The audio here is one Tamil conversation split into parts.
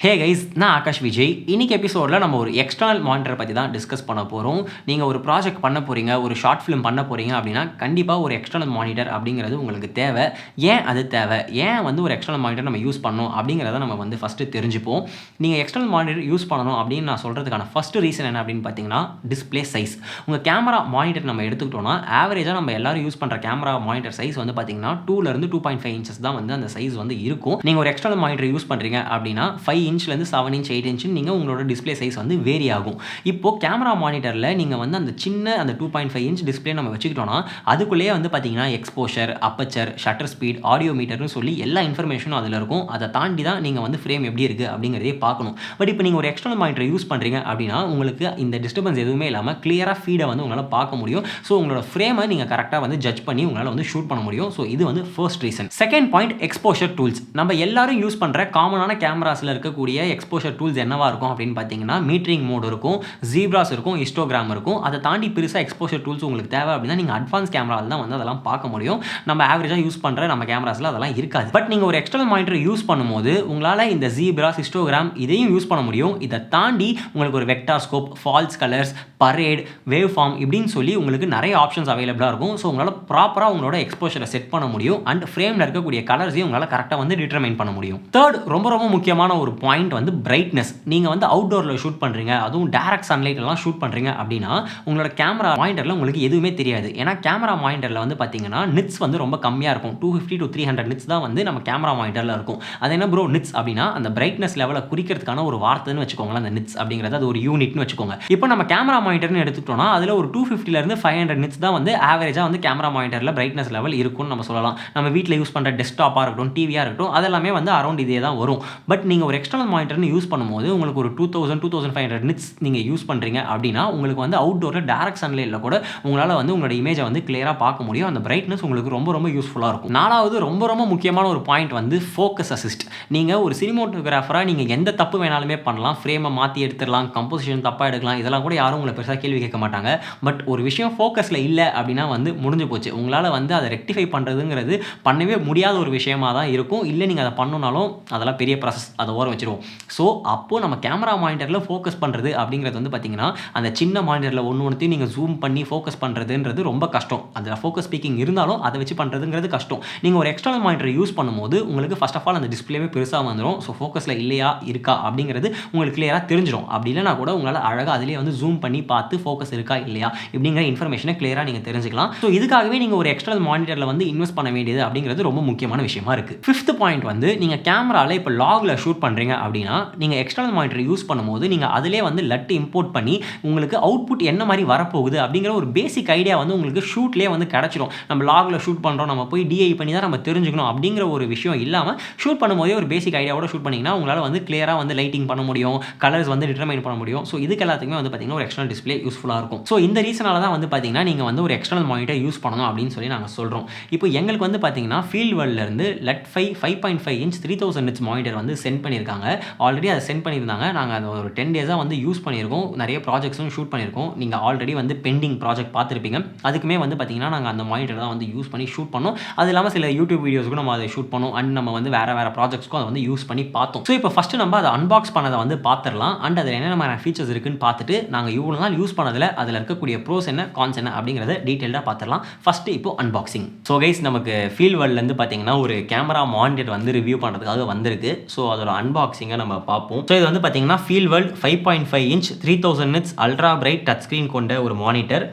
ஹே கைஸ், நான் ஆகாஷ் விஜய். இன்னைக்கு எபிசோடில் நம்ம ஒரு எக்ஸ்டர்னல் மானிட்டர் பற்றி தான் டிஸ்கஸ் பண்ண போகிறோம். நீங்கள் ஒரு ப்ராஜெக்ட் பண்ண போகிறீங்க, ஒரு ஷார்ட் ஃபிலிம் பண்ண போகிறீங்க அப்படின்னா கண்டிப்பாக ஒரு எக்ஸ்டர்னல் மானிட்டர் அப்படிங்கிறது உங்களுக்கு தேவை. ஏன் அது தேவை, ஏன் ஒரு எக்ஸ்டர்னல் மானிட்டர் நம்ம யூஸ் பண்ணணும் அப்படிங்கிறத நம்ம ஃபஸ்ட்டு தெரிஞ்சுப்போம். நீங்கள் எக்ஸ்டர்னல் மானிட்டர் யூஸ் பண்ணணும் அப்படின்னு நான் சொல்கிறதுக்கான ஃபஸ்ட்டு ரீசன் என்ன அப்படின்னு பார்த்தீங்கன்னா, டிஸ்பிளே சைஸ். உங்கள் கேமரா மானிட்டர் நம்ம எடுத்துக்கிட்டோம்னா ஆவரேஜாக நம்ம எல்லாரும் யூஸ் பண்ணுற கேமரா மானிட்டர் சைஸ் பார்த்தீங்கன்னா 2 to 2.5 இன்ச்சஸ் தான் அந்த சைஸ் இருக்கும். நீங்கள் ஒரு எக்ஸ்டர்னல் மானிட்டர் யூஸ் பண்ணுறீங்க அப்படின்னா 5 இன்ச்லேருந்து 7 இன்ச் 8 இன்ச் நீங்கள் உங்களோட டிஸ்பிளே சைஸ் வேரி ஆகும். இப்போது கேமரா மானிட்டரில் நீங்கள் அந்த சின்ன அந்த 2.5 இன்ச் டிஸ்பிளே நம்ம வச்சுக்கிட்டோம்னா அதுக்குள்ளேயே பார்த்தீங்கன்னா exposure, aperture, shutter speed, audio மீட்டர்னு சொல்லி எல்லா இன்ஃபர்மேஷனும் அதில் இருக்கும். அதை தாண்டி தான் நீங்கள் ஃப்ரேம் எப்படி இருக்குது அப்படிங்கிறதே பார்க்கணும். பட் இப்போ நீங்கள் ஒரு எக்ஸ்டர்னல் மானிட்டர் யூஸ் பண்ணுறீங்க அப்படின்னா உங்களுக்கு இந்த டிஸ்டர்பன்ஸ் எதுவுமே இல்லாமல் கிளியராக ஃபீடை உங்களால் பார்க்க முடியும். ஸோ உங்களோட ஃப்ரேமை நீங்கள் கரெக்டாக ஜட்ஜ் பண்ணி உங்களால் ஷூட் பண்ண முடியும். ஸோ இது first reason. Second point, exposure tools. நம்ம எல்லாரும் யூஸ் பண்ணுற காமனான கேமராஸில் இருக்கக்கூடிய எக்ஸ்போஷர் டூல்ஸ் என்னவா இருக்கும் அப்படின்னு பார்த்தீங்கன்னா, மீட்டரிங் மோட் இருக்கும், ஜீப்ராஸ் இருக்கும், ஹிஸ்டோகிராம் இருக்கும். அதை தாண்டி பெருசாக எக்ஸ்போஷர் டூல்ஸ் உங்களுக்கு தேவை அப்படின்னா நீங்கள் அட்வான்ஸ் கேமராவில் தான் அதெல்லாம் பார்க்க முடியும். நம்ம ஆவரேஜாக யூஸ் பண்ணுற நம்ம கேமராஸில் அதெல்லாம் இருக்காது. பட் நீங்கள் ஒரு எக்ஸ்டர்னல் மானிட்டர் யூஸ் பண்ணும்போது உங்களால் இந்த ஜீப்ராஸ், ஹிஸ்டோகிராம் இதையும் யூஸ் பண்ண முடியும். இதை தாண்டி உங்களுக்கு ஒரு vector scope, false colours, parade, wave form இப்படின்னு சொல்லி உங்களுக்கு நிறைய ஆப்ஷன்ஸ் அவைலபிளாக இருக்கும். ஸோ உங்களால் ப்ராப்பராக உங்களோட எக்ஸ்போஷரை செட் பண்ண முடியும் அண்ட் ஃப்ரேமில் இருக்கக்கூடிய கலர்ஸையும் உங்களால் கரெக்டாக டிட்டர்மைன் பண்ண முடியும். தேர்ட், ரொம்ப ரொம்ப முக்கியமான ஒரு பாயிண்ட் பிரைட்னஸ். நீங்கள் அவுட்டோரில் ஷூட் பண்ணுறீங்க, அதுவும் டைரக்ட் சன்லைட்லாம் ஷூட் பண்ணுறீங்க அப்படின்னா உங்களோட கேமரா மானிட்டரில் உங்களுக்கு எதுவுமே தெரியாது. ஏன்னா கேமரா மானிட்டரில் பார்த்தீங்கன்னா நிட்ஸ் ரொம்ப கம்மியாக இருக்கும். 250 to 300 நிட்ஸ் தான் நம்ம கேமரா மானிட்டரில் இருக்கும். அது என்ன ப்ரோ நிட்ஸ் அப்படின்னா, அந்த பிரைட்னஸ் லெவலை குறிக்கிறதுக்கான ஒரு வார்த்தைன்னு வச்சுக்கோங்களேன். அந்த நிட்ஸ் அப்படிங்கிறது அது ஒரு யூனிட்னு வச்சுக்கோங்க. இப்போ நம்ம கேமரா மானிட்டர்னு எடுத்துக்கிட்டோம்னா அதில் ஒரு 250 to 500 நிட்ஸ் தான் ஆவரேஜாக கேமரா மானிட்டரில் பிரைட்னஸ் லெவல் இருக்கும்னு நம்ம சொல்லலாம். நம்ம வீட்டில் யூஸ் பண்ணுற டெஸ்க்டாப்பாக இருக்கட்டும், டிவியாக இருக்கட்டும், அதெல்லாமே அரௌண்ட் இதே தான் வரும். பட் நீங்கள் ஒரு எக்ஸ்டர்னல் மானிட்டர்னு யூஸ் பண்ணும்போது உங்களுக்கு ஒரு 2500 நிட்ஸ் நீங்கள் யூஸ் பண்ணுறீங்க அப்படின்னா உங்களுக்கு அவுட்டோரில் டைரக்ட் சன்லைட்டில் கூட உங்களால் உங்களோட இமேஜை கிளியராக பார்க்க முடியும். அந்த பிரைட்னஸ் உங்களுக்கு ரொம்ப ரொம்ப யூஸ்ஃபுல்லாக இருக்கும். நாலாவது, ரொம்ப ரொம்ப முக்கியமான ஒரு பாயிண்ட் ஃபோக்கஸ் அசிஸ்ட். நீங்கள் ஒரு சினிமோட்டோகிராஃபராக நீங்கள் எந்த தப்பு வேணாலுமே பண்ணலாம். ஃப்ரேமை மாற்றி எடுத்துடலாம், கம்போசிஷன் தப்பாக எடுக்கலாம், இதெல்லாம் கூட யாரும் உங்களை பெருசாக கேள்வி கேட்க மாட்டாங்க. பட் ஒரு விஷயம் ஃபோக்கஸில் இல்லை அப்படின்னா முடிஞ்சு போச்சு. உங்களால் அதை ரெக்டிஃபை பண்ணுறதுங்கிறது பண்ணவே முடியாத ஒரு விஷயமாக தான் இருக்கும். இல்லை நீங்கள் அதை பண்ணணுனாலும் அதெல்லாம் பெரிய ப்ராசஸ், அதை ஓரம் வச்சுருவோம். ஸோ அப்போது நம்ம கேமரா மானிட்டரில் ஃபோக்கஸ் பண்ணுறது அப்படிங்கிறது பார்த்தீங்கன்னா அந்த சின்ன மானிட்டரில் ஒன்றுத்தையும் நீங்கள் ஜூம் பண்ணி ஃபோக்கஸ் பண்ணுறதுன்றது ரொம்ப கஷ்டம். அதில் ஃபோக்கஸ் ஸ்பீக்கிங் இருந்தாலும் அதை வச்சு பண்ணுறதுங்கிறது கஷ்டம். நீங்கள் ஒரு எக்ஸ்டர்னல் மானிட்டர் யூஸ் பண்ணும்போது உங்களுக்கு ஃபர்ஸ்ட் ஆஃப் ஆல் அந்த டிஸ்பிளேவே பெருசாக வந்துடும். ஸோ ஃபோக்கஸில் இல்லையா இருக்கா அப்படிங்கிறது உங்களுக்கு கிளியராக தெரிஞ்சிடும். அப்படி இல்லைனா கூட உங்களால் அழகாக அதிலே ஜூம் பண்ணி பார்த்து ஃபோக்கஸ் இருக்கா இல்லையா இப்படிங்கிற இன்ஃபர்மேஷனை கிளியராக நீங்கள் தெரிஞ்சுக்கலாம். ஸோ இதுக்காகவே நீங்கள் ஒரு எக்ஸ்டர்னல் மானிட்டரில் இன்வெஸ்ட் பண்ண வேண்டியது அப்படிங்கிறது ரொம்ப முக்கியமான விஷயமா இருக்குது. ஃபிஃப்த் பாயிண்ட், நீங்கள் கேமராவில் இப்போ லாகில் ஷூட் பண்ணுறீங்க அப்படின்னா நீங்கள் எக்ஸ்டர்னல் மானிட்டர் யூஸ் பண்ணும்போது நீங்கள் அதிலே லட்டு இம்போர்ட் பண்ணி உங்களுக்கு அவுட்புட் என்ன மாதிரி வரப்போகுது அப்படிங்கிற ஒரு பேசிக் ஐடியா உங்களுக்கு ஷூட்லேயே கிடச்சிடும். நம்ம லாகில் ஷூட் பண்ணுறோம், நம்ம போய் டிஐ பண்ணி தான் நம்ம தெரிஞ்சுக்கணும் அப்படிங்கிற ஒரு விஷயம் இல்லாமல் ஷூட் பண்ணும்போதே ஒரு பேசிக் ஐடியாவோட ஷூட் பண்ணிங்கன்னா உங்களால் கிளியராக லைட்டிங் பண்ண முடியும், கலர்ஸ் டிட்டர்மைன் பண்ண முடியும். ஸோ இதுக்கு எல்லாத்துக்குமே பார்த்தீங்கன்னா ஒரு எக்ஸ்டர்னல் டிஸ்பிளே யூஸ்ஃபுல்லாக இருக்கும். ஸோ இந்த ரீசனால தான் பார்த்தீங்கன்னா நீங்கள் ஒரு எக்ஸ்டர்னல் மானிட்டர் யூஸ் பண்ணணும் அப்படின்னு சொல்லி நாங்கள் சொல்கிறோம். இப்போ எங்களுக்கு பார்த்தீங்கன்னா ஃபீல்ட் வேர்ல்ட்லேருந்து LED 5.5 inch 3000 nits monitor sent பண்ணியிருக்காங்க. ஆல்ரெடி அதை சென்ட் பண்ணியிருந்தாங்க. நாங்கள் அதை ஒரு 10 டேஸாக யூஸ் பண்ணியிருக்கோம். நிறைய ப்ராஜெக்ட்ஸும் ஷூட் பண்ணியிருக்கோம். நீங்கள் ஆல்ரெடி பெண்டிங் ப்ராஜெக்ட் பார்த்துருப்பீங்க. அதுக்குமே பார்த்தீங்கன்னா நாங்கள் அந்த மானிட்டர் தான் யூஸ் பண்ணி ஷூட் பண்ணோம். அது இல்லாமல் சில யூடியூப் வீடியோஸ்க்கும் நம்ம அதை ஷூட் பண்ணோம் அண்ட் நம்ம வேறு ப்ராஜெக்ட்ஸ்க்கும் அதை யூஸ் பண்ணி பார்த்தோம். ஸோ இப்போ ஃபஸ்ட்டு நம்ம அதை அன்பாக்ஸ் பண்ணதை பார்த்துடலாம் அண்ட் அதில் என்னென்ன ஃபீச்சர்ஸ் இருக்குன்னு பார்த்துட்டு நாங்கள் இவ்வளோ நாள் யூஸ் பண்ணதில் அதில் இருக்கக்கூடிய ப்ரோஸ் என்ன, கான்ஸ் என்ன அப்படிங்கிறத டீட்டெயிலாக பார்த்துடலாம். ஃபஸ்ட்டு இப்போ அன்பாக்சிங். ஸோ கைஸ், நமக்கு ஃபீல்ட் வேர்ல்ட்லேருந்து பார்த்தீங்கன்னா ஒரு கேமரா மானிட்டர் ரிவ்யூ பண்ணுறதுக்காக வந்திருக்கு. ஸோ அதோட அன்பாக்சிங்கை நம்ம பார்ப்போம். ஸோ இது பார்த்தீங்கன்னா field world 5.5 inch 3000 nits ultra bright touch screen கொண்ட ஒரு மானிட்டர்.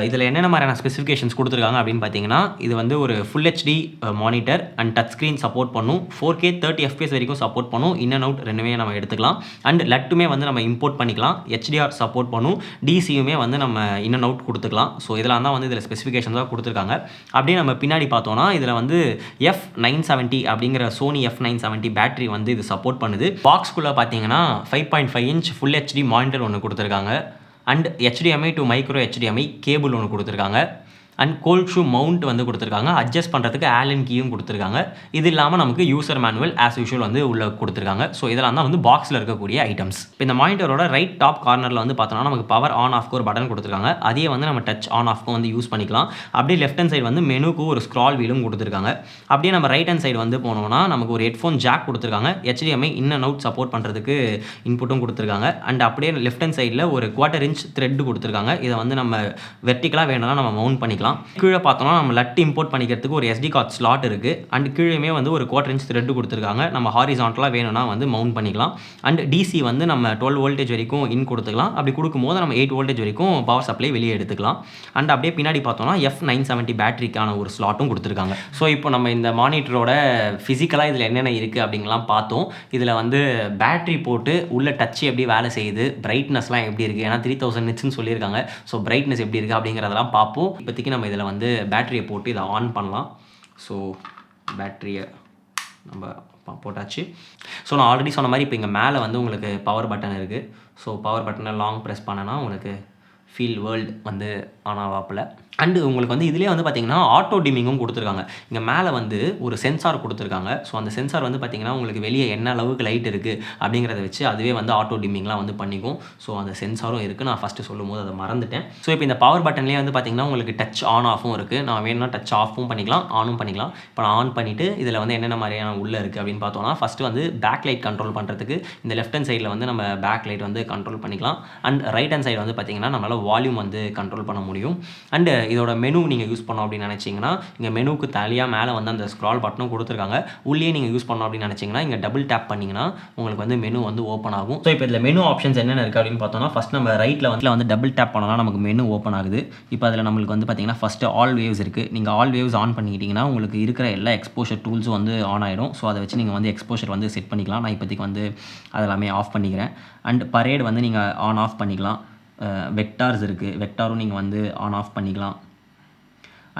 இதில் என்னென்ன மாதிரியான ஸ்பெசிஃபிகேஷன்ஸ் கொடுத்துருக்காங்க அப்படின்னு பார்த்தீங்கன்னா, இது ஒரு full HD monitor and touch screen support பண்ணும். 4K 30 FPS வரைக்கும் சப்போர்ட் பண்ணும். இன் அண்ட் அவுட் ரெண்டுமே நம்ம எடுத்துக்கலாம். அண்ட் லட்டுமே நம்ம இம்போர்ட் பண்ணிக்கலாம். HDR சப்போர்ட் பண்ணும். DCயுமே நம்ம இன் அண்ட் அவுட் கொடுத்துக்கலாம். ஸோ இதெல்லாம் தான் இதில் ஸ்பெசிஃபிகேஷன்ஸாக கொடுத்துருக்காங்க. அப்படியே நம்ம பின்னாடி பார்த்தோன்னா இதில் F970 அப்படிங்கிற சோனி F970 பேட்டரி இது சப்போர்ட் பண்ணுது. பாக்ஸ்குள்ளே பார்த்தீங்கன்னா 5.5 இன்ச் ஃபுல் ஹெச்டி மானிட்டர் ஒன்று கொடுத்துருக்காங்க and HDMI to micro HDMI cable ஒன்று கொடுத்துருக்காங்க. அண்ட் கோல்ட் ஷூ மவுண்ட் வந்து கொடுத்துருக்காங்க. அட்ஜஸ்ட் பண்ணுறதுக்கு ஆலன் கீயும் கொடுத்துருக்காங்க. இது இல்லாமல் நமக்கு யூசர் மேனுவல் ஆஸ் யூஷுவல் வந்து உள்ள கொடுத்துருக்காங்க. ஸோ இதெல்லாம் தான் வந்து பாக்ஸில் இருக்கக்கூடிய ஐட்டம்ஸ். இப்போ இந்த மானிட்டரோட ரைட் டாப் கார்னரில் வந்து பார்த்தோம்னா நமக்கு பவர் ஆன் ஆஃப்க்கு ஒரு பட்டன் கொடுத்துருக்காங்க. அதே வந்து நம்ம டச் ஆன் ஆஃப்க்கும் வந்து யூஸ் பண்ணிக்கலாம். அப்படியே லெஃப்ட் ஹேண்ட் சைடு வந்து மெனுக்கு ஒரு ஸ்க்ரால் வீலும் கொடுத்துருக்காங்க. அப்படியே நம்ம ரைட் ஹேண்ட் சைடு வந்து போனோம்னா நமக்கு ஒரு ஹெட்ஃபோன் ஜாக் கொடுத்துருக்காங்க. HDMI in and out support பண்ணுறதுக்கு இன்புட்டும் கொடுத்துருக்காங்க. அண்ட் அப்படியே லெஃப்ட் ஹேண்ட் சைடில் ஒரு 1/4 inch த்ரெட் கொடுத்துருக்காங்க. இதை வந்து நம்ம வெர்டிக்கலாக வேணும்னா நம்ம மவுண்ட் பண்ணிக்கலாம். கீழே பார்த்தோம்னா நம்ம லட்டு இம்போர்ட் பண்ணிக்கிறதுக்கு ஒரு SD கார்டு ஸ்லாட் இருக்குது. அண்ட் கீழேயுமே வந்து ஒரு 1/4 inch த்ரெட் கொடுத்துருக்காங்க. நம்ம ஹாரிசான்டலாக வேணும்னா வந்து மவுண்ட் பண்ணிக்கலாம். அண்ட் DC வந்து நம்ம 12 voltage வரைக்கும் இன் கொடுத்துக்கலாம். அப்படி கொடுக்கும்போது நம்ம 8 voltage வரைக்கும் பவர் சப்ளை வெளியே எடுத்துக்கலாம். அண்ட் அப்படியே பின்னாடி பார்த்தோம்னா F970 பேட்டரிக்கான ஒரு ஸ்லாட்டும் கொடுத்துருக்காங்க. ஸோ இப்போ நம்ம இந்த மானிட்டரோட ஃபிசிக்கலாக இதில் என்னென்ன இருக்குது அப்படிங்கலாம் பார்த்தோம். இதில் வந்து பேட்டரி போட்டு உள்ள டச் எப்படி வேலை செய்யுது, பிரைட்னஸ்லாம் எப்படி இருக்குது, ஏன்னா 3000 nitsன்னு சொல்லியிருக்காங்க. ஸோ பிரைட்னஸ் எப்படி இருக்குது அப்படிங்கிறதெல்லாம் பார்ப்போம். இப்போதைக்கு நம்ம இதில் வந்து பேட்டரியை போட்டு இதை ஆன் பண்ணலாம். ஸோ பேட்டரியை நம்ம போட்டாச்சு. ஸோ நான் ஆல்ரெடி சொன்ன மாதிரி இப்போ இங்கே மேலே வந்து உங்களுக்கு பவர் பட்டன் இருக்குது. ஸோ பவர் பட்டனை லாங் ப்ரெஸ் பண்ணனா உங்களுக்கு ஃபீல் வேர்ல்டு வந்து ஆன் ஆவாப்பில். அண்டு உங்களுக்கு வந்து இதிலே வந்து பார்த்திங்கன்னா ஆட்டோ டிமிங்கும் கொடுத்துருக்காங்க. இங்கே மேலே வந்து ஒரு சென்சார் கொடுத்துருக்காங்க. ஸோ அந்த சென்சார் வந்து பார்த்திங்கன்னா உங்களுக்கு வெளியே என்ன அளவுக்கு லைட் இருக்குது அப்படிங்கிறத வச்சு அதுவே வந்து ஆட்டோ டிமிங்லாம் வந்து பண்ணிக்கும். ஸோ அந்த சென்சாரும் இருக்குது. நான் ஃபஸ்ட்டு சொல்லும் போது அதை மறந்துட்டேன். ஸோ இப்போ இந்த பவர் பட்டன்லேயே வந்து பார்த்திங்கன்னா உங்களுக்கு டச் ஆன் ஆஃபும் இருக்குது. நான் வேணும்னா டச் ஆஃபும் பண்ணிக்கலாம், ஆனும் பண்ணிக்கலாம். இப்போ நான் ஆன் பண்ணிவிட்டு இதில் வந்து என்னென்ன மாதிரியான உள்ளே இருக்குது அப்படின்னு பார்த்தோம்னா ஃபஸ்ட்டு வந்து பேக் லைட் கண்ட்ரோல் பண்ணுறதுக்கு இந்த லெஃப்ட் ஹேண்ட் சைடில் வந்து நம்ம பேக் லைட் வந்து கண்ட்ரோல் பண்ணிக்கலாம். அண்ட் ரைட் ஹேண்ட் சைடு வந்து பார்த்திங்கன்னா நம்மளால் வால்யூம் வந்து கண்ட்ரோல் பண்ண முடியும். அண்டு இதோட மெனு நீங்கள் யூஸ் பண்ணோம் அப்படின்னு நினச்சிங்கன்னா இங்கே மெனுக்கு தனியாக மேலே வந்து அந்த ஸ்க்ரால் பட்டனும் கொடுத்துருக்காங்க. உள்ளே நீங்கள் யூஸ் பண்ணோம் அப்படின்னு நினச்சிங்கன்னா இங்கே டபுள் டேப் பண்ணிங்கன்னா உங்களுக்கு வந்து மெனு வந்து ஓப்பன் ஆகும். ஸோ இப்போ இதில் மெனு ஆப்ஷன்ஸ் என்னென்ன இருக்குது அப்படின்னு பார்த்தோம்னா ஃபஸ்ட் நம்ம ரைட்டில் வந்து டபுள் டேப் பண்ணோம்னா நமக்கு மெனு ஓப்பன் ஆகுது. இப்போ அதில் நம்மளுக்கு வந்து பார்த்தீங்கன்னா ஃபஸ்ட்டு ஆல் வேவ்ஸ் இருக்குது. நீங்கள் ஆல் வேவ்ஸ் ஆன் பண்ணிக்கிட்டிங்கன்னா உங்களுக்கு இருக்கிற எல்லா எக்ஸ்போஷர் டூல்ஸும் வந்து ஆன் ஆகிடும். ஸோ அதை வச்சு நீங்கள் வந்து எக்ஸ்போஷர் வந்து செட் பண்ணிக்கலாம். நான் இப்போதைக்கு வந்து அதெல்லாமே ஆஃப் பண்ணிக்கிறேன். அண்ட் பரேட் வந்து நீங்கள் ஆன் ஆஃப் பண்ணிக்கலாம். வெக்டார்ஸ் இருக்குது, வெக்டாரும் நீங்கள் வந்து ஆன் ஆஃப் பண்ணிக்கலாம்.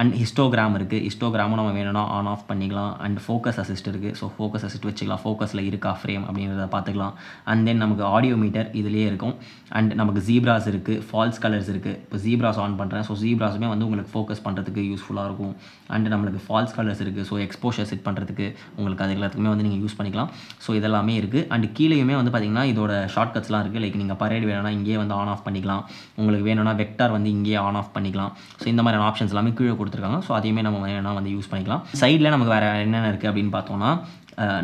அண்ட் ஹிஸ்டோகிராம் இருக்குது, ஹிஸ்டோகிராமும் நம்ம வேணும்னா ஆன் ஆஃப் பண்ணிக்கலாம். அண்ட் ஃபோக்கஸ் அசிஸ்ட் இருக்குது. ஸோ ஃபோக்கஸ் அசிஸ்ட் வச்சுக்கலாம், ஃபோக்கஸில் இருக்கா ஃப்ரேம் அப்படிங்கிறத பார்த்துக்கலாம். அண்ட் தென் நமக்கு ஆடியோ மீட்டர் இதுலேயே இருக்கும். அண்ட் நமக்கு ஜீப்ராஸ் இருக்குது, ஃபால்ஸ் கலர்ஸ் இருக்குது. இப்போ ஜீப்ராஸ் ஆன் பண்ணுறேன். ஸோ ஜீப்ராஸுமே வந்து உங்களுக்கு ஃபோக்கஸ் பண்ணுறதுக்கு யூஸ்ஃபுல்லாக இருக்கும். அண்ட் நம்மளுக்கு ஃபால்ஸ் கலர்ஸ் இருக்குது. ஸோ எக்ஸ்போஷர் செட் பண்ணுறதுக்கு உங்களுக்கு அது எல்லாத்துக்குமே வந்து நீங்கள் யூஸ் பண்ணிக்கலாம். ஸோ இதெல்லாமே இருக்குது. அண்ட் கீழேயுமே வந்து பார்த்திங்கன்னா இதோட ஷார்ட்கட்ஸ்லாம் இருக்குது. லைக் நீங்கள் பரேட் வேணும்னா இங்கேயே வந்து ஆன் ஆஃப் பண்ணிக்கலாம். உங்களுக்கு வேணும்னா வெக்டார் வந்து இங்கேயே ஆன் ஆஃப் பண்ணிக்கலாம். ஸோ இந்த மாதிரியான ஆப்ஷன்ஸ் எல்லாமே கீழே கொடுத்துருக்காங்க. ஸோ அதையுமே நம்ம வேணா வந்து யூஸ் பண்ணிக்கலாம். சைடில் நமக்கு வேறு என்னென்ன இருக்குது அப்படின்னு பார்த்தோம்னா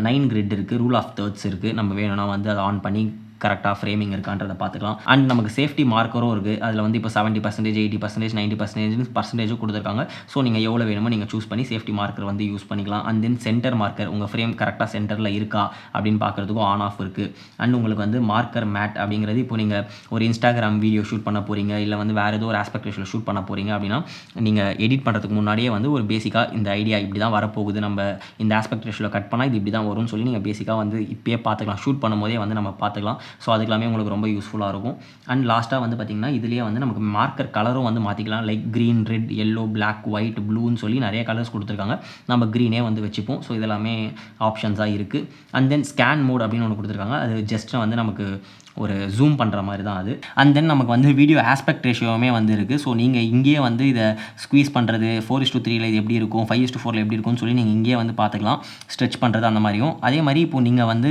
9 கிரிட் இருக்குது, ரூல் ஆஃப் தேர்ட்ஸ் இருக்குது. நம்ம வேணும்னா வந்து அதை ஆன் பண்ணி கரெக்டாக ஃப்ரேமிங் இருக்கான்றதை பார்த்துக்கலாம். அண்ட் நமக்கு சேஃப்டி மார்க்கரும் இருக்குது. அதில் வந்து இப்போ 70%, 80%, 90% கொடுத்துருக்காங்க. ஸோ நீங்கள் எவ்வளோ வேணுமோ நீங்கள் சூஸ் பண்ணி சேஃப்டி மார்க்கர் வந்து யூஸ் பண்ணிக்கலாம். அண்ட் தென் சென்டர் மார்க்கர், உங்கள் ஃப்ரேம் கரெக்டாக சென்டரில் இருக்கா அப்படின்னு பார்க்குறதுக்கும் ஆன் ஆஃப் இருக்குது. அண்ட் உங்களுக்கு வந்து மார்க்கர் மேட் அப்படிங்கிறது இப்போ நீங்கள் ஒரு இன்ஸ்டாகிராம் வீடியோ ஷூட் பண்ண போகிறீங்க, இல்லை வந்து வேறு ஏதோ ஒரு ஆஸ்பெக்ட் ரேஷியோவில் ஷூட் பண்ண போகிறீங்க அப்படின்னா நீங்கள் எடிட் பண்ணுறதுக்கு முன்னாடியே வந்து ஒரு பேசிக்காக இந்த ஐடியா இப்படி தான் வரப்போகுது, நம்ம இந்த ஆஸ்பெக்ட் ரேஷியோவில் கட் பண்ணால் இது இப்படி தான் வரும்னு சொல்லி நீங்கள் பேசிக்காக வந்து இப்போயே பார்த்துக்கலாம். ஷூட் பண்ணும்போதே வந்து நம்ம பார்த்துக்கலாம். ஸோ அதுக்கெல்லாமே உங்களுக்கு ரொம்ப யூஸ்ஃபுல்லாக இருக்கும். அண்ட் லாஸ்ட்டாக வந்து பார்த்திங்கன்னா இதுலேயே வந்து நமக்கு மார்க்கர் கலரும் வந்து மாற்றிக்கலாம். Like green, red, yellow, black, white, ப்ளூன்னு சொல்லி நிறைய கலர்ஸ் கொடுத்துருக்காங்க. நம்ம க்ரீனே வந்து வச்சுப்போம். ஸோ இதெல்லாமே ஆப்ஷன்ஸாக இருக்குது. அண்ட் தென் ஸ்கேன் மோட் அப்படின்னு ஒன்று கொடுத்துருக்காங்க. அது ஜஸ்ட் வந்து நமக்கு ஒரு ஜூம் பண்ணுற மாதிரி தான் அது. அண்ட் தென் நமக்கு வந்து வீடியோ ஆஸ்பெக்ட் ரேஷியோவுமே வந்து இருக்குது. ஸோ நீங்கள் இங்கேயே வந்து இதை ஸ்குவீஸ் பண்ணுறது 4:3 இது எப்படி இருக்கும், 5:4 எப்படி இருக்கும்னு சொல்லி நீங்கள் இங்கேயே வந்து பார்த்துக்கலாம். ஸ்ட்ரெச் பண்ணுறது அந்த மாதிரியும். அதே மாதிரி இப்போ நீங்கள் வந்து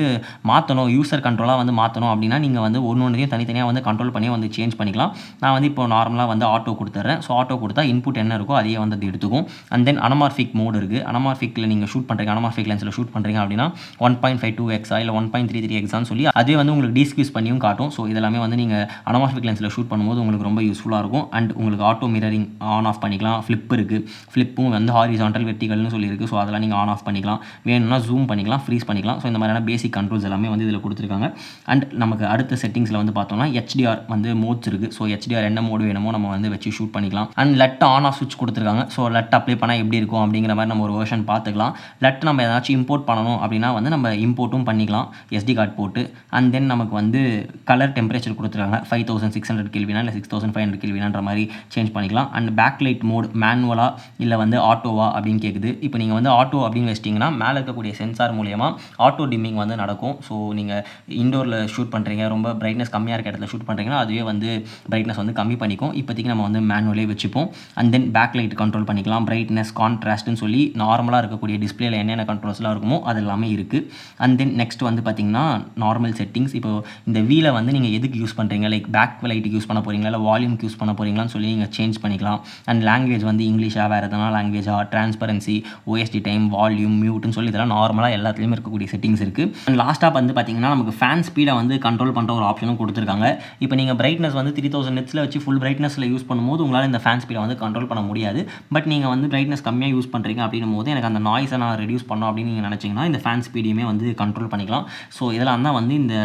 மாற்றணும், யூசர் கண்ட்ரோலாக வந்து மாற்றணும் அப்படின்னா நீங்கள் வந்து ஒன்றையும் தனித்தனியாக வந்து கண்ட்ரோல் பண்ணி வந்து சேஞ்ச் பண்ணிக்கலாம். நான் வந்து இப்போ நார்மலாக வந்து ஆட்டோ கொடுத்துட்றேன். ஸோ ஆட்டோ கொடுத்தா இன்புட் என்ன இருக்கோ அதையே வந்து அது எடுத்துக்கும். அண்ட் தென் அனமார்ஃபிக் மோடு இருக்குது. அனமார்ஃபிக்கில் நீங்கள் ஷூட் பண்ணுறீங்க, அனமார்ஃபிக் லென்ஸில் ஷூட் பண்ணுறீங்க அப்படின்னா 1.52x இல்லை 1.33x சொல்லி அதே வந்து உங்களுக்கு டீஸ்க்யூஸ் பண்ணியும் காட்டும். ஸோ இதெல்லாமே வந்து நீங்கள் அனமார்ஃபிக் லென்ஸில் ஷூட் பண்ணும்போது உங்களுக்கு ரொம்ப யூஸ்ஃபுல்லாக இருக்கும். அண்ட் உங்களுக்கு ஆட்டோ மிரரிங் ஆன் ஆஃப் பண்ணிக்கலாம். ஃப்ளிப் இருக்குது, ஃப்ளிப்பும் வந்து ஹாரிசான்டல், வெர்டிகல்னு சொல்லியிருக்கு. ஸோ அதெல்லாம் நீங்கள் ஆன் ஆஃப் பண்ணிக்கலாம். வேணும்னா ஜூம் பண்ணிக்கலாம், ஃப்ரீஸ் பண்ணிக்கலாம். ஸோ இந்த மாதிரியான பேசிக் கண்ட்ரோல்ஸ் எல்லாமே வந்து இதில் கொடுத்துருக்காங்க. அண்ட் நமக்கு அடுத்த செட்டிங்ஸில் வந்து பார்த்தோம்னா HDR வந்து மோட்ஸ் இருக்குது. ஸோ HDR என்ன மோடு வேணுமோ நம்ம வந்து வச்சு ஷூட் பண்ணிக்கலாம். அண்ட் லட் ஆன் ஆஃப் ஸ்விட்ச் கொடுத்துருக்காங்க. ஸோ லட் அப்ளை பண்ணால் எப்படி இருக்கும் அப்படிங்கிற மாதிரி நம்ம ஒரு வெர்ஷன் பார்த்துக்கலாம். லட் நம்ம ஏதாச்சும் இம்போர்ட் பண்ணணும் அப்படின்னா வந்து நம்ம இம்போர்ட்டும் பண்ணிக்கலாம் SD கார்டு போட்டு. அண்ட் தென் நமக்கு வந்து கலர் டெம்பரேச்சர் கொடுத்துருக்காங்க 5600 கெல்வினா இல்லை 6500 கெல்வினான்ற மாதிரி சேஞ்ச் பண்ணிக்கலாம். அண்ட் பேக் லைட் மோட் மேனுவலாக இல்லை வந்து ஆட்டோவா அப்படின்னு கேட்குது. இப்போ நீங்கள் வந்து ஆட்டோ அப்படின்னு வச்சிட்டிங்கன்னா மேலே இருக்கக்கூடிய சென்சார் மூலியமாக ஆட்டோ டிம்மிங் வந்து நடக்கும். ஸோ நீங்கள் இண்டோரில் ஷூட் பண்ணுறீங்க, ரொம்ப பிரைட்னஸ் கம்மியாக இருக்க இடத்துல ஷூட் பண்ணுறீங்கன்னா அதுவே வந்து பிரைட்னஸ் வந்து கம்மி பண்ணிக்கும். இப்போதைக்கு நம்ம வந்து மேனுவலே வச்சுப்போம். And then back light control பண்ணிக்கலாம். பிரைட்னஸ் கான்ட்ராஸ்ட்னு சொல்லி நார்மலாக இருக்கக்கூடிய டிஸ்பிளேல என்னென்ன கண்ட்ரோல்ஸ்லாம் இருக்குமோ அது எல்லாமே இருக்குது. அண்ட் தென் நெக்ஸ்ட் வந்து பார்த்திங்கன்னா நார்மல் செட்டிங்ஸ். இப்போ இந்த வீலை வந்து நீங்கள் எதுக்கு யூஸ் பண்ணுறீங்க, லைக் பேக் லைட்டுக்கு யூஸ் பண்ண போகிறீங்களா இல்லை வால்யூம்க்கு யூஸ் பண்ண போகிறீங்களான்னு சொல்லி நீங்கள் சேஞ்ச் பண்ணிக்கலாம். அண்ட் லாங்குவேஜ் வந்து இங்கிலீஷாக வேறு எதனா லாங்குவேஜாக, டிரான்ஸ்பரன்சி, ஓஎஸ்டி டைம், வால்யூம், மியூட்னு சொல்லி இதெல்லாம் நார்மலாக எல்லாத்துலேயுமே இருக்கக்கூடிய செட்டிங்ஸ் இருக்குது. அண்ட் லாஸ்ட்டாக வந்து பார்த்திங்கன்னா நமக்கு ஃபேன் ஸ்பீடை வந்து கண்ட்ரோல் பண்ணுற ஒரு ஆப்ஷனும் கொடுத்துருக்காங்க. இப்போ நீங்கள் பிரைட்னஸ் வந்து 3000 நிட்ஸில் வச்சு ஃபுல் பிரைட்னஸில் யூஸ் பண்ணும்போது உங்களால் இந்த ஃபேன் ஸ்பீடை வந்து கண்ட்ரோல் பண்ண முடியாது. பட் நீங்கள் வந்து பிரைட்னஸ் கம்மியாக யூஸ் பண்ணுறீங்க அப்படின்னும் போது எனக்கு அந்த நாய்ஸை நான் ரெடியூஸ் பண்ணோம் அப்படின்னு நீங்கள் நினச்சிங்கன்னா இந்த ஃபேன் ஸ்பீடையுமே வந்து கண்ட்ரோல் பண்ணிக்கலாம். ஸோ இதெல்லாம் தான் வந்து இந்த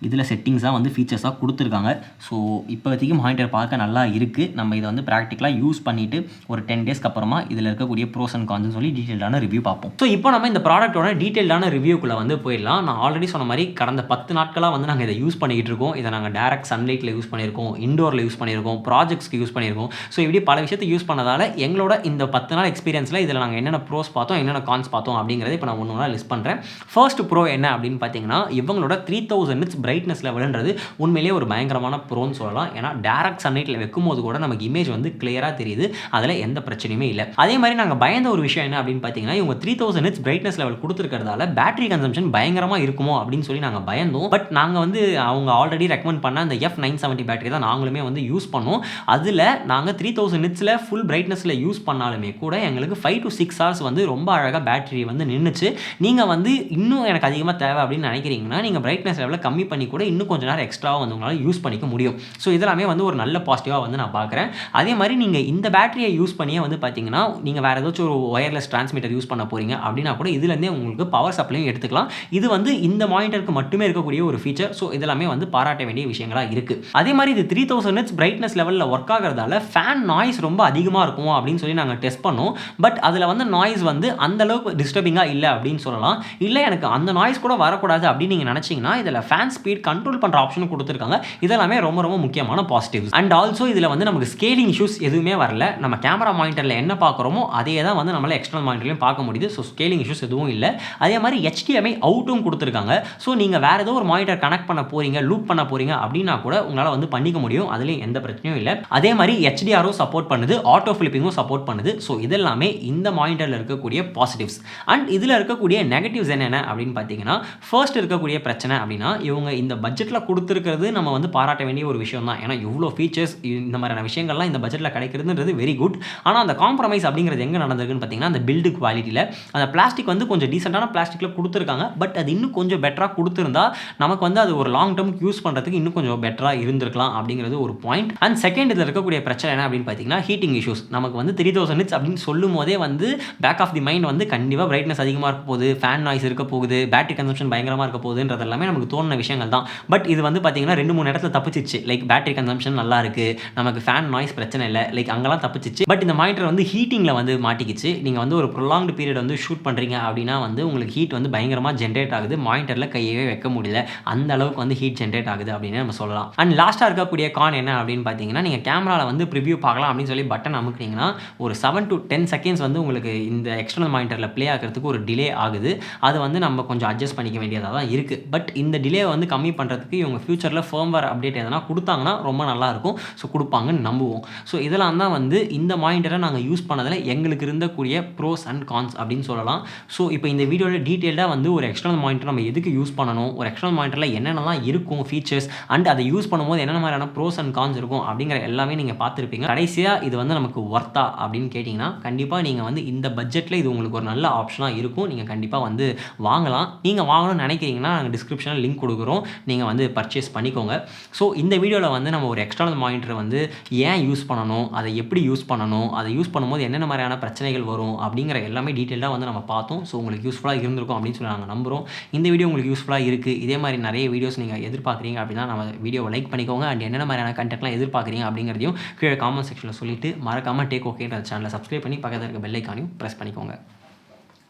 இதில் செட்டிங்ஸாக வந்து ஃபீச்சர்ஸாக கொடுத்துருக்காங்க. ஸோ இப்போதைக்கு மானிட்டர் பார்க்க நல்லா இருக்குது. நம்ம இதை வந்து ப்ராக்டிக்கலாக யூஸ் பண்ணிவிட்டு ஒரு 10 டேஸ்க்கு அப்புறமா இதில் இருக்கக்கூடிய ப்ரோஸ் அண்ட் கான்ஸ்னு சொல்லி டீட்டெயிலான ரிவ்யூ பார்ப்போம். ஸோ இப்போ நம்ம இந்த ப்ராடக்ட்டோட டீட்டெயிலான ரிவ்யூக்குள்ளே வந்து போயிடலாம். நான் ஆல்ரெடி சொன்ன மாதிரி கடந்த 10 நாட்களாக வந்து நாங்கள் இதை யூஸ் பண்ணிக்கிட்டு இருக்கோம். இதை நாங்கள் டேரக்ட் சன்லைட்டில் யூஸ் பண்ணியிருக்கோம், இண்டோரில் யூஸ் பண்ணியிருக்கோம், ப்ராஜெக்ட்ஸ்க்கு யூஸ் பண்ணியிருக்கோம். ஸோ இப்படி பல விஷயத்தை யூஸ் பண்ணதால் எங்களோட இந்த 10 நாள் எக்ஸ்பீரியன்ஸில் இதில் நாங்கள் என்னென்ன ப்ரோஸ் பார்த்தோம், என்னென்ன கான்ஸ் பார்த்தோம் அப்படிங்கிறத இப்போ நான் ஒன்று ஒன்றா லிஸ்ட் பண்ணுறேன். ஃபர்ஸ்ட் ப்ரோ என்ன அப்படின்னு பார்த்தீங்கன்னா இவங்களோட 3000 நிட்ஸ் பிரைட்னஸ் லெவல்ன்றது உண்மையிலேயே ஒரு பயங்கரமான ப்ரோன்னு சொல்லலாம். ஏன்னா டேரக்ட் சன்லைட்டில் வைக்கும்போது கூட நமக்கு இமேஜ் வந்து கிளியராக தெரியுது, அதில் எந்த பிரச்சனையுமே இல்லை. அதே மாதிரி நாங்கள் பயந்த ஒரு விஷயம் என்ன அப்படின்னு பார்த்தீங்கன்னா இவங்க 3000 நிட்ஸ் பிரைட்னஸ் லெவல் கொடுத்துருக்கிறதால பேட்டரி கன்சம்ஷன் பயங்கரமாக இருக்குமோ அப்படின்னு சொல்லி நாங்கள் பயந்தோம். பட் நாங்கள் வந்து அவங்க ஆல்ரெடி ரெக்கமெண்ட் பண்ண அந்த F970 பேட்டரி தான் நாங்களுமே வந்து யூஸ் பண்ணோம். அதில் நாங்கள் 3000 நிட்ஸில் ஃபுல் பிரைட்னஸில் யூஸ் பண்ணாலுமே கூட எங்களுக்கு 5 to 6 hours வந்து ரொம்ப அழகாக பேட்டரி வந்து நின்றுச்சு. நீங்கள் வந்து இன்னும் எனக்கு அதிகமாக தேவை அப்படின்னு நினைக்கிறீங்கன்னா நீங்கள் பிரைட்னஸ் லெவலில் கம்மி பண்ணி கூட இன்னும் கொஞ்சம் நேரம் எக்ஸ்ட்ராவாக வந்து உங்களால் யூஸ் பண்ணிக்க முடியும். ஸோ இதெல்லாமே வந்து ஒரு நல்ல பாசிட்டிவாக வந்து நான் பார்க்குறேன். அதே மாதிரி நீங்கள் இந்த பேட்டரியை யூஸ் பண்ணியே வந்து பார்த்தீங்கன்னா நீங்கள் வேறு ஏதாச்சும் ஒரு ஒயர்லெஸ் டிரான்ஸ்மிட்டர் யூஸ் பண்ண போகிறீங்க அப்படின்னா கூட இதுலேருந்தே உங்களுக்கு பவர் சப்ளையும் எடுத்துக்கலாம். இது வந்து இந்த மானிட்டருக்கு மட்டுமே இருக்கக்கூடிய ஒரு ஃபீச்சர். ஸோ இதெல்லாமே வந்து பாராட்ட வேண்டிய விஷயங்களாக இருக்குது. அதே மாதிரி இது 3000 நிட்ஸ் பிரைட்னஸ் லெவலில் ஒர்க் ஆகிறதால ஃபேன் நாய்ஸ் ரொம்ப அதிகமாக இருக்கும் அப்படின்னு சொல்லி நாங்கள் டெஸ்ட் பண்ணோம். பட் அதில் வந்து நாய்ஸ் வந்து அந்தளவுக்கு டிஸ்டர்பிங்காக இல்லை அப்படின்னு சொல்லலாம். இல்லை எனக்கு அந்த நாய்ஸ் கூட வரக்கூடாது அப்படின்னு நீங்கள் நினச்சிங்கன்னா இதில் ஃபேன் ஸ்பீட் கண்ட்ரோல் பண்ணுற ஆப்ஷனும் கொடுத்துருக்காங்க. இதெல்லாமே ரொம்ப ரொம்ப முக்கியமான பாசிட்டிவ்ஸ். அண்ட் ஆல்சோ இதில் வந்து நமக்கு ஸ்கேலிங் இஷ்யூஸ் எதுவுமே வரல. நம்ம கேமரா மானிட்டரில் என்ன பார்க்குறோமோ அதே தான் வந்து நம்மளால் எக்ஸ்டர்னல் மானிட்டர்லையும் பார்க்க முடியுது. ஸோ ஸ்கேலிங் இஷ்யூஸ் எதுவும் இல்லை. அதே மாதிரி HDMI அவுட்டும் கொடுத்துருக்காங்க. ஸோ நீங்கள் வேறு ஏதோ ஒரு மானிட்டர் கனெக்ட் பண்ண போகிறீங்க, லூப் பண்ண போகிறீங்க அப்படின்னா கூட உங்களால் வந்து பண்ணிக்க முடியும். அதுலேயும் எந்த பிரச்சனையும் இல்லை. அதே மாதிரி HDR-ம் சப்போர்ட் பண்ணுது, ஆட்டோ ஃபிளிப்பிங்கும் சப்போர்ட் பண்ணுது. ஸோ இதெல்லாமே இந்த மானிட்டரில் இருக்கக்கூடிய பாசிட்டிவ்ஸ். அண்ட் இதில் இருக்கக்கூடிய நெகட்டிவ்ஸ் என்னென்ன அப்படின்னு பார்த்தீங்கன்னா ஃபர்ஸ்ட் இருக்கக்கூடிய பிரச்சனை அப்படின்னா இவங்க இந்த பட்ஜெட்டில் கொடுத்துருக்கிறது நம்ம வந்து பாராட்ட வேண்டிய ஒரு விஷயம் தான். ஏன்னா இவ்வளோ ஃபீச்சர்ஸ் இந்த மாதிரியான விஷயங்கள்லாம் இந்த பட்ஜெட்டில் கிடைக்கிறதுன்றது வெரி குட். ஆனால் அந்த காம்ப்ரமைஸ் அப்படிங்கிறது எங்கே நடந்திருக்குன்னு பார்த்தீங்கன்னா அந்த பில்டு குவாலிட்டியில் அந்த பிளாஸ்டிக் வந்து கொஞ்சம் டீசெண்டான பிளாஸ்டிக்கில் கொடுத்துருக்காங்க. பட் அது இன்னும் கொஞ்சம் பெட்டராக கொடுத்துருந்தா நமக்கு வந்து அது ஒரு லாங் டேர்ம் யூஸ் பண்ணுறதுக்கு இன்னும் கொஞ்சம் பெட்டராக இருந்திருக்கலாம் அப்படிங்கிறது ஒரு பாயிண்ட். அண்ட் செகண்ட் இதில் இருக்கக்கூடிய பிரச்சனை என்ன அப்படின்னு பார்த்தீங்கன்னா ஹீட்டிங் இஷ்யூஸ். நமக்கு வந்து 3000 நிட்ஸ் அப்படின்னு சொல்லும் போதே வந்து பேக் ஆஃப் தி மைண்ட் வந்து கண்டிப்பாக பிரைட்னஸ் அதிகமாக இருக்க போகுது, ஃபேன் நாய்ஸ் இருக்க போகுது, பேட்டரி கன்சம்ஷன் பயங்கரமாக இருக்க போகுதுன்றது எல்லாமே நமக்கு தோணுன விஷயங்கள் தான். பட் இது வந்து பார்த்தீங்கன்னா 2-3 இடத்துல தப்பிச்சிச்சு. லைக் பேட்டரி கன்சம்ஷன் நல்லா இருக்குது, நமக்கு ஃபேன் நாய்ஸ் பிரச்சனை இல்லை, லைக் அங்கெல்லாம் தப்பிச்சிச்சு. பட் இந்த மானிட்டர் வந்து ஹீட்டிங்கில் வந்து மாட்டிக்கிச்சு. நீங்கள் வந்து ஒரு ப்ரொலாங்டு பீரியட் வந்து ஷூட் பண்ணுறீங்க அப்படின்னா வந்து உங்களுக்கு ஹீட் வந்து பயங்கரமாக ஜென்ரேட் ஆகுது. மானிட்டரில் கையவே வைக்க முடியல, அந்த அளவுக்கு வந்து ஹீட் ஜென்ரேட் ஆகுது அப்படின்னு நம்ம சொல்லலாம். அண்ட் லாஸ்ட்டாக இருக்கக்கூடிய கான் என்ன அப்படின்னு பார்த்தீங்கன்னா நீங்கள் கேமராவில் வந்து ப்ரிவியூ பார்க்கலாம் அப்படின்னு சொல்லி பட்டன் அமுக்குனீங்கன்னா ஒரு 7 to 10 செகண்ட்ஸ் வந்து உங்களுக்கு இந்த எக்ஸ்டர்னல் மானிட்டரில் ப்ளே ஆகிறதுக்கு ஒரு டிலே ஆகுது. அது வந்து நம்ம கொஞ்சம் அட்ஜஸ்ட் பண்ணிக்க வேண்டியதாக தான் இருக்குது. பட் இந்த டிலே வந்து கம்மி பண்ணுறதுக்கு இவங்க ஃபியூச்சரில் ஃபர்ம்வேர் அப்டேட் எதனா கொடுத்தாங்கன்னா ரொம்ப நல்லாயிருக்கும். ஸோ கொடுப்பாங்கன்னு நம்புவோம். ஸோ இதெல்லாம் தான் வந்து இந்த மானிட்டரை நாங்கள் யூஸ் பண்ணதில் எங்களுக்கு இருந்தக்கூடிய ப்ரோஸ் அண்ட் கான்ஸ் அப்படின்னு சொல்லலாம். ஸோ இப்போ இந்த வீடியோவில் டீட்டெயிலாக வந்து ஒரு எக்ஸ்டர்னல் மானிட்டர் நம்ம எதுக்கு யூஸ் பண்ணணும், ஒரு எக்ஸ்டர்னல் மானிட்டரில் என்னென்னலாம் இருக்கும் ஃபீச்சர்ஸ், அண்ட் அதை யூஸ் பண்ணும்போது என்னென்ன மாதிரியான ப்ரோஸ் அண்ட் கான்ஸ் இருக்கும் அப்படிங்கிற எல்லாமே நீங்கள் பார்த்துருப்பீங்க. கடைசியாக இது வந்து நமக்கு ஒர்த்தா அப்படின்னு கேட்டிங்கன்னா கண்டிப்பாக நீங்கள் வந்து இந்த பட்ஜெட்டில் இது உங்களுக்கு ஒரு நல்ல ஆப்ஷனாக இருக்கும். நீங்கள் கண்டிப்பாக வந்து வாங்கலாம். நீங்கள் வாங்கணும்னு நினைக்கிறீங்கன்னா நாங்கள் டிஸ்கிரிப்ஷனில் லிங்க் கொடுக்குறோம், நீங்கள் வந்து பர்ச்சேஸ் பண்ணிக்கோங்க. ஸோ இந்த வீடியோவில் வந்து நம்ம ஒரு எக்ஸ்டர்னல் மானிட்டர் வந்து ஏன் யூஸ் பண்ணணும், அதை எப்படி யூஸ் பண்ணணும், அதை யூஸ் பண்ணும்போது என்னென்ன மாதிரியான பிரச்சனைகள் வரும் அப்படிங்கிற எல்லாமே டீட்டெயிலாக வந்து நம்ம பார்த்தோம். ஸோ உங்களுக்கு யூஸ்ஃபுல்லாக இருந்திருக்கும் அப்படின்னு சொல்லி நாங்கள் நம்புகிறோம். இந்த வீடியோ உங்களுக்கு யூஸ்ஃபுல்லாக இருக்குது, இதே மாதிரி நிறைய வீடியோஸ் நீங்கள் எதிர்பார்க்குறீங்க அப்படின்னா நம்ம வீடியோவை லைக் பண்ணிக்கோங்க. அண்ட் என்னென்ன மாதிரியான கண்டென்ட்லாம் எதிர்பார்க்குறீங்க அப்படிங்கிறதையும் கீழே காமெண்ட் செக்ஷனில் சொல்லிட்டு மறக்காமல் டேக் ஓகேன்ற சேனலை சப்ஸ்கிரைப் பண்ணி பக்கத்தில் இருக்க பெல் ஐக்கானையும் ப்ரெஸ் பண்ணிக்கோங்க.